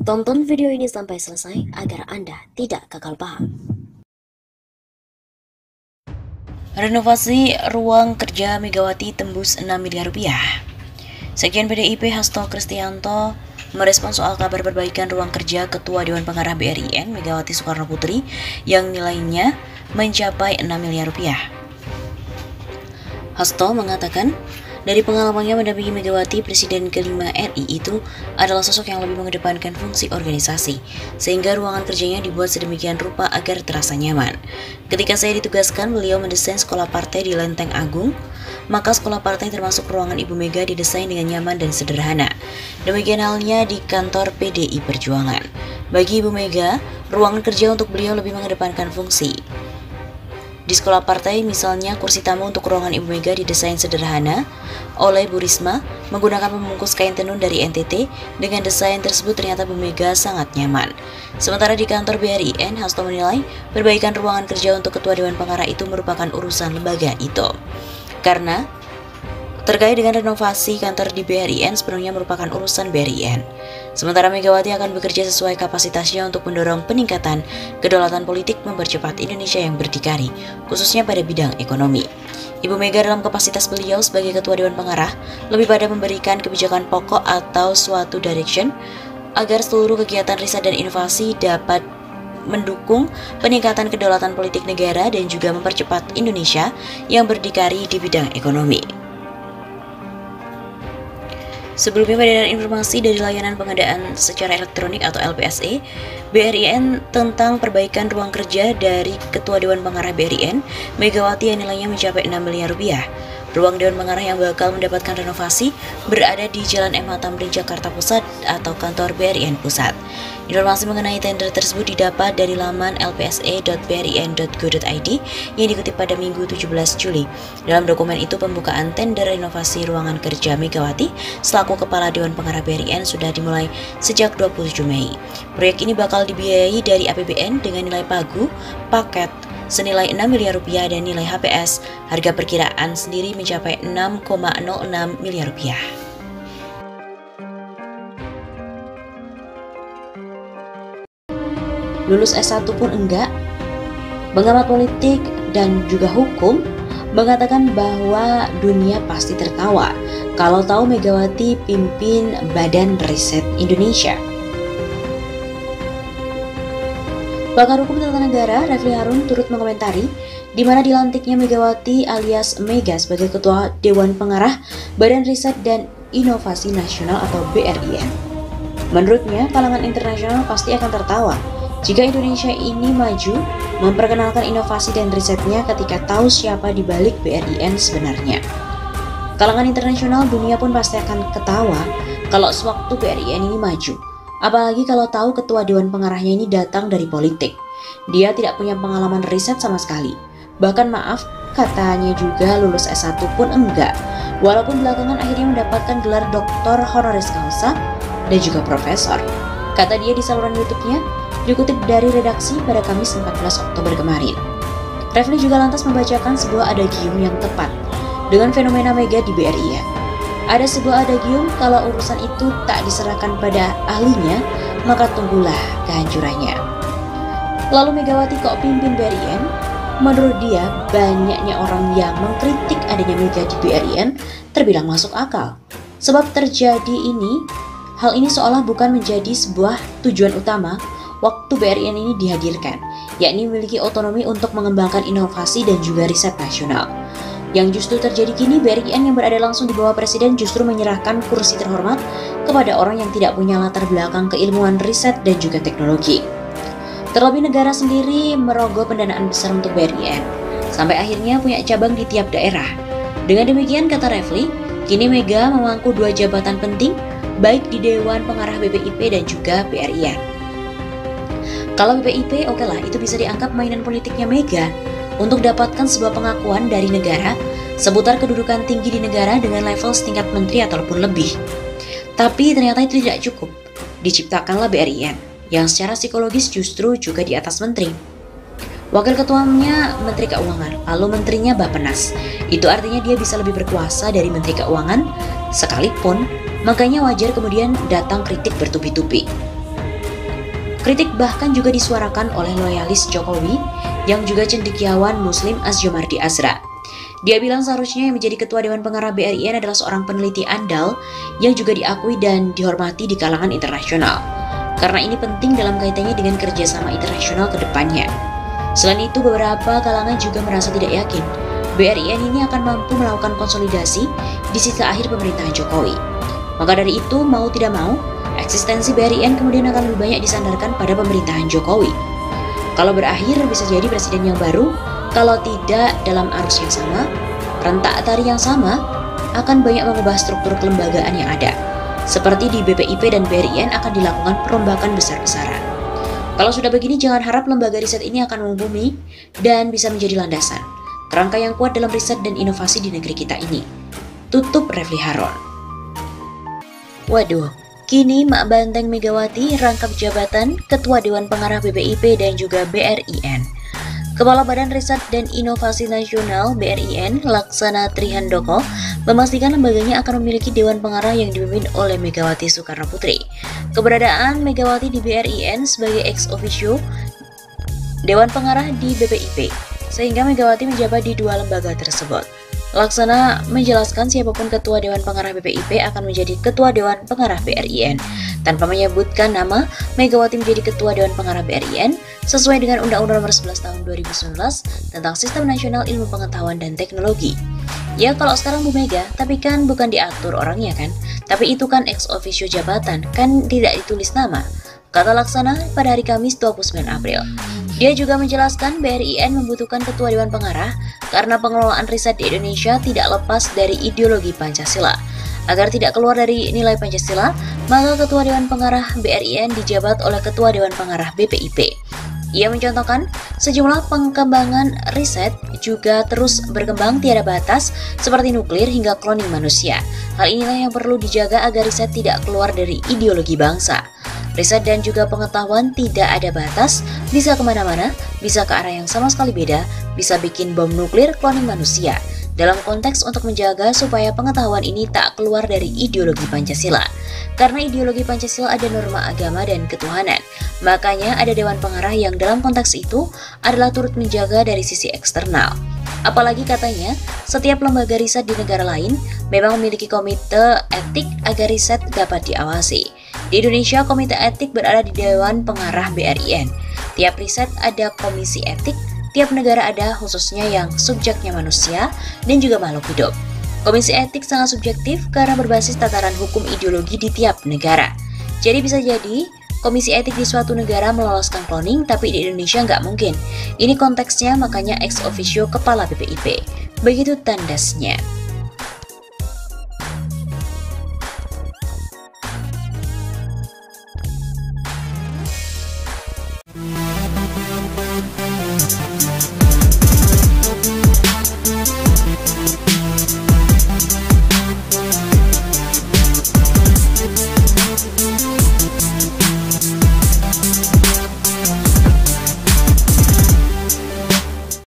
Tonton video ini sampai selesai agar Anda tidak gagal paham. Renovasi ruang kerja Megawati tembus 6 miliar rupiah. Sekjen PDIP Hasto Kristianto merespon soal kabar perbaikan ruang kerja Ketua Dewan Pengarah BRIN Megawati Soekarno Putri yang nilainya mencapai 6 miliar rupiah. Hasto mengatakan, dari pengalamannya mendampingi Megawati, Presiden kelima RI itu adalah sosok yang lebih mengedepankan fungsi organisasi, sehingga ruangan kerjanya dibuat sedemikian rupa agar terasa nyaman. Ketika saya ditugaskan, beliau mendesain sekolah partai di Lenteng Agung, maka sekolah partai termasuk ruangan Ibu Mega didesain dengan nyaman dan sederhana. Demikian halnya di kantor PDI Perjuangan. Bagi Ibu Mega, ruangan kerja untuk beliau lebih mengedepankan fungsi. Di sekolah partai misalnya, kursi tamu untuk ruangan Ibu Mega didesain sederhana oleh Bu Risma menggunakan pembungkus kain tenun dari NTT. Dengan desain tersebut ternyata Bu Mega sangat nyaman. Sementara di kantor BRIN, Hasto menilai perbaikan ruangan kerja untuk Ketua Dewan Pengarah itu merupakan urusan lembaga itu. Karena terkait dengan renovasi kantor di BRIN sepenuhnya merupakan urusan BRIN. Sementara Megawati akan bekerja sesuai kapasitasnya untuk mendorong peningkatan kedaulatan politik, mempercepat Indonesia yang berdikari, khususnya pada bidang ekonomi. Ibu Mega dalam kapasitas beliau sebagai Ketua Dewan Pengarah lebih pada memberikan kebijakan pokok atau suatu direction agar seluruh kegiatan riset dan inovasi dapat mendukung peningkatan kedaulatan politik negara dan juga mempercepat Indonesia yang berdikari di bidang ekonomi. Sebelumnya, peredaran informasi dari Layanan Pengadaan Secara Elektronik atau LPSE BRIN tentang perbaikan ruang kerja dari Ketua Dewan Pengarah BRIN Megawati yang nilainya mencapai 6 miliar rupiah. Ruang Dewan Pengarah yang bakal mendapatkan renovasi berada di Jalan MH Tamrin, Jakarta Pusat atau kantor BRIN Pusat. Informasi mengenai tender tersebut didapat dari laman lpse.brin.go.id yang dikutip pada Minggu 17 Juli. Dalam dokumen itu, pembukaan tender renovasi ruangan kerja Megawati selaku Kepala Dewan Pengarah BRIN sudah dimulai sejak 27 Mei. Proyek ini bakal dibiayai dari APBN dengan nilai pagu paket senilai 6 miliar rupiah dan nilai HPS harga perkiraan sendiri mencapai 6,06 miliar rupiah. Lulus S1 pun enggak? Pengamat politik dan juga hukum mengatakan bahwa dunia pasti tertawa kalau tahu Megawati pimpin Badan Riset Indonesia. Pakar Hukum Tata Negara Refli Harun turut mengomentari di mana dilantiknya Megawati alias Mega sebagai Ketua Dewan Pengarah Badan Riset dan Inovasi Nasional atau BRIN. Menurutnya, kalangan internasional pasti akan tertawa jika Indonesia ini maju memperkenalkan inovasi dan risetnya ketika tahu siapa di balik BRIN sebenarnya. Kalangan internasional dunia pun pasti akan ketawa kalau sewaktu BRIN ini maju. Apalagi kalau tahu Ketua Dewan Pengarahnya ini datang dari politik. Dia tidak punya pengalaman riset sama sekali. Bahkan maaf, katanya juga lulus S1 pun enggak. Walaupun belakangan akhirnya mendapatkan gelar doktor honoris causa dan juga profesor. Kata dia di saluran YouTube-nya, dikutip dari redaksi pada Kamis 14 Oktober kemarin. Refli juga lantas membacakan sebuah adagium yang tepat dengan fenomena Mega di BRIN. Ada sebuah adagium, kalau urusan itu tak diserahkan pada ahlinya, maka tunggulah kehancurannya. Lalu Megawati kok pimpin BRIN? Menurut dia, banyaknya orang yang mengkritik adanya Mega di BRIN terbilang masuk akal. Sebab terjadi hal ini seolah bukan menjadi sebuah tujuan utama waktu BRIN ini dihadirkan, yakni memiliki otonomi untuk mengembangkan inovasi dan juga riset nasional. Yang justru terjadi kini, BRIN yang berada langsung di bawah Presiden justru menyerahkan kursi terhormat kepada orang yang tidak punya latar belakang keilmuan riset dan juga teknologi. Terlebih negara sendiri merogoh pendanaan besar untuk BRIN, sampai akhirnya punya cabang di tiap daerah. Dengan demikian, kata Refli, kini Mega memangku dua jabatan penting, baik di Dewan Pengarah BPIP dan juga BRIN. Kalau BPIP, oke lah, itu bisa dianggap mainan politiknya Mega untuk dapatkan sebuah pengakuan dari negara seputar kedudukan tinggi di negara dengan level setingkat menteri ataupun lebih. Tapi ternyata itu tidak cukup. Diciptakanlah BRIN yang secara psikologis justru juga di atas menteri. Wakil ketuanya Menteri Keuangan, lalu menterinya Bappenas. Itu artinya dia bisa lebih berkuasa dari Menteri Keuangan sekalipun, makanya wajar kemudian datang kritik bertubi-tubi. Kritik bahkan juga disuarakan oleh loyalis Jokowi yang juga cendekiawan Muslim Azjomardi Azra. Dia bilang seharusnya yang menjadi ketua Dewan Pengarah BRIN adalah seorang peneliti andal yang juga diakui dan dihormati di kalangan internasional. Karena ini penting dalam kaitannya dengan kerjasama internasional ke depannya. Selain itu, beberapa kalangan juga merasa tidak yakin BRIN ini akan mampu melakukan konsolidasi di sisa akhir pemerintahan Jokowi. Maka dari itu, mau tidak mau, eksistensi BRIN kemudian akan lebih banyak disandarkan pada pemerintahan Jokowi. Kalau berakhir bisa jadi presiden yang baru, kalau tidak dalam arus yang sama, rentak tari yang sama, akan banyak mengubah struktur kelembagaan yang ada. Seperti di BPIP dan BRIN akan dilakukan perombakan besar-besaran. Kalau sudah begini, jangan harap lembaga riset ini akan membumi dan bisa menjadi landasan, kerangka yang kuat dalam riset dan inovasi di negeri kita ini. Tutup Refli Harun. Waduh, kini Mak Banteng Megawati rangkap jabatan Ketua Dewan Pengarah BPIP dan juga BRIN. Kepala Badan Riset dan Inovasi Nasional BRIN, Laksana Trihandoko, memastikan lembaganya akan memiliki Dewan Pengarah yang dipimpin oleh Megawati Soekarno Putri. Keberadaan Megawati di BRIN sebagai ex officio Dewan Pengarah di BPIP, sehingga Megawati menjabat di dua lembaga tersebut. Laksana menjelaskan siapapun Ketua Dewan Pengarah BPIP akan menjadi Ketua Dewan Pengarah BRIN. Tanpa menyebutkan nama, Megawati menjadi Ketua Dewan Pengarah BRIN sesuai dengan Undang-Undang Nomor 11 Tahun 2019 tentang Sistem Nasional Ilmu Pengetahuan dan Teknologi. Ya kalau sekarang Bu Mega, tapi kan bukan diatur orangnya kan, tapi itu kan ex officio jabatan, kan tidak ditulis nama, kata Laksana pada hari Kamis 29 April. Dia juga menjelaskan BRIN membutuhkan Ketua Dewan Pengarah karena pengelolaan riset di Indonesia tidak lepas dari ideologi Pancasila. Agar tidak keluar dari nilai Pancasila, maka Ketua Dewan Pengarah BRIN dijabat oleh Ketua Dewan Pengarah BPIP. Ia mencontohkan sejumlah pengembangan riset juga terus berkembang tiada batas seperti nuklir hingga kloning manusia. Hal inilah yang perlu dijaga agar riset tidak keluar dari ideologi bangsa. Riset dan juga pengetahuan tidak ada batas, bisa kemana-mana, bisa ke arah yang sama sekali beda, bisa bikin bom nuklir kloning manusia. Dalam konteks untuk menjaga supaya pengetahuan ini tak keluar dari ideologi Pancasila. Karena ideologi Pancasila ada norma agama dan ketuhanan, makanya ada Dewan Pengarah yang dalam konteks itu adalah turut menjaga dari sisi eksternal. Apalagi katanya, setiap lembaga riset di negara lain memang memiliki komite etik agar riset dapat diawasi. Di Indonesia, komite etik berada di Dewan Pengarah BRIN. Tiap riset ada komisi etik, tiap negara ada khususnya yang subjeknya manusia dan juga makhluk hidup. Komisi etik sangat subjektif karena berbasis tataran hukum ideologi di tiap negara. Jadi bisa jadi komisi etik di suatu negara meloloskan cloning, tapi di Indonesia nggak mungkin. Ini konteksnya, makanya ex officio kepala BPIP. Begitu tandasnya.